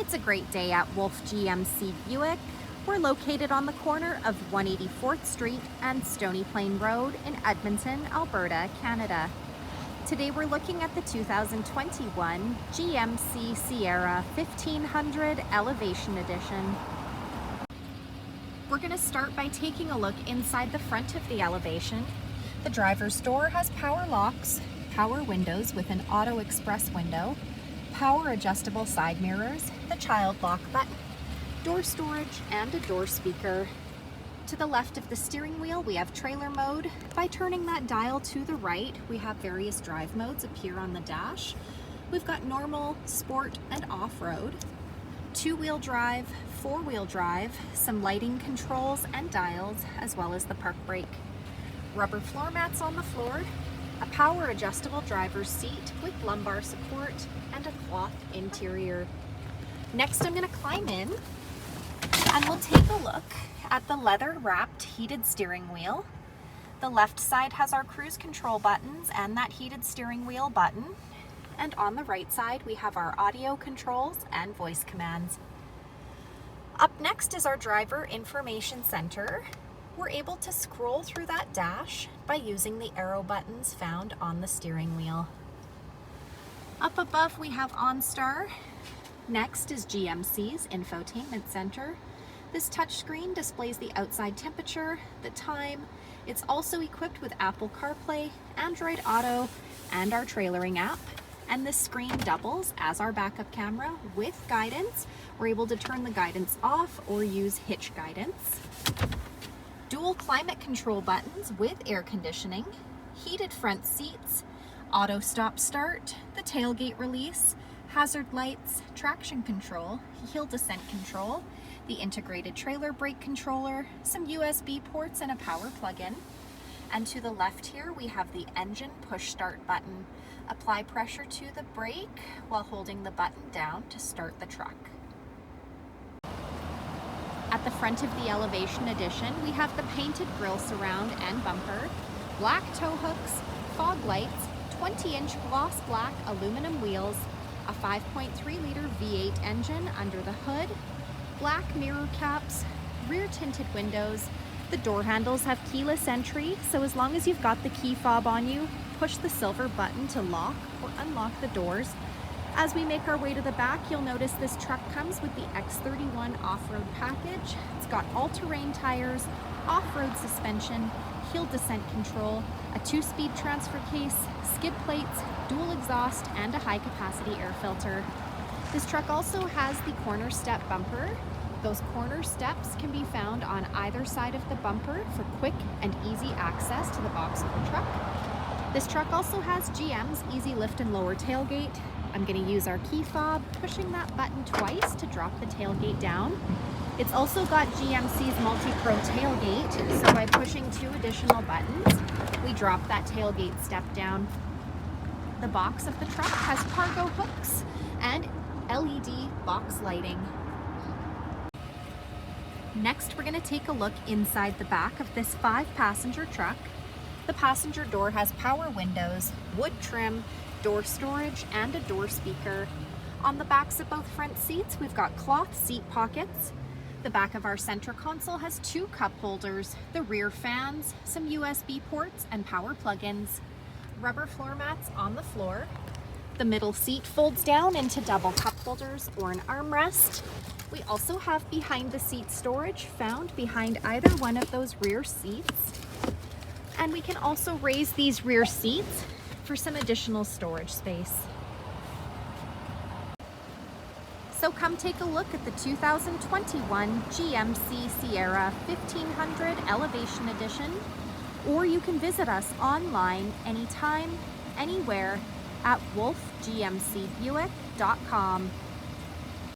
It's a great day at Wolfe GMC Buick. We're located on the corner of 184th Street and Stony Plain Road in Edmonton, Alberta, Canada. Today we're looking at the 2021 GMC Sierra 1500 Elevation Edition. We're going to start by taking a look inside the front of the Elevation. The driver's door has power locks, power windows with an auto express window, power adjustable side mirrors, the child lock button, door storage, and a door speaker. To the left of the steering wheel, we have trailer mode. By turning that dial to the right, we have various drive modes appear on the dash. We've got normal, sport, and off-road, two-wheel drive, four-wheel drive, some lighting controls and dials, as well as the park brake. Rubber floor mats on the floor, a power adjustable driver's seat with lumbar support, and a cloth interior. Next, I'm going to climb in and we'll take a look at the leather wrapped heated steering wheel. The left side has our cruise control buttons and that heated steering wheel button. And on the right side, we have our audio controls and voice commands. Up next is our driver information center. We're able to scroll through that dash by using the arrow buttons found on the steering wheel. Up above we have OnStar. Next is GMC's Infotainment Center. This touchscreen displays the outside temperature, the time. It's also equipped with Apple Carplay, Android Auto, and our trailering app. And this screen doubles as our backup camera with guidance. We're able to turn the guidance off or use hitch guidance. Dual climate control buttons with air conditioning, heated front seats, auto stop start, the tailgate release, hazard lights, traction control, hill descent control, the integrated trailer brake controller, some USB ports, and a power plug-in. And to the left here we have the engine push start button. Apply pressure to the brake while holding the button down to start the truck. At the front of the Elevation Edition, we have the painted grille surround and bumper, black tow hooks, fog lights, 20-inch gloss black aluminum wheels, a 5.3-liter V8 engine under the hood, black mirror caps, rear tinted windows. The door handles have keyless entry, so as long as you've got the key fob on you, push the silver button to lock or unlock the doors. As we make our way to the back, you'll notice this truck comes with the X31 Offroad Package. It's got all-terrain tires, off-road suspension, hill descent control, a 2-speed transfer case, skid plates, dual exhaust, and a high-capacity air filter. This truck also has the CornerStep bumper. Those corner steps can be found on either side of the bumper for quick and easy access to the box of the truck. This truck also has GM's easy lift and lower tailgate. I'm going to use our key fob, pushing that button twice to drop the tailgate down. It's also got GMC's MultiPro tailgate, so by pushing 2 additional buttons, we drop that tailgate step down. The box of the truck has cargo hooks and LED box lighting. Next, we're going to take a look inside the back of this 5-passenger truck. The passenger door has power windows, wood trim, door storage, and a door speaker. On the backs of both front seats, we've got cloth seat pockets. The back of our center console has 2 cup holders, the rear fans, some USB ports, and power plug-ins. Rubber floor mats on the floor. The middle seat folds down into double cup holders or an armrest. We also have behind the seat storage found behind either one of those rear seats. And we can also raise these rear seats for some additional storage space. So come take a look at the 2021 GMC Sierra 1500 Elevation Edition, or you can visit us online anytime, anywhere at wolfegmcbuick.com.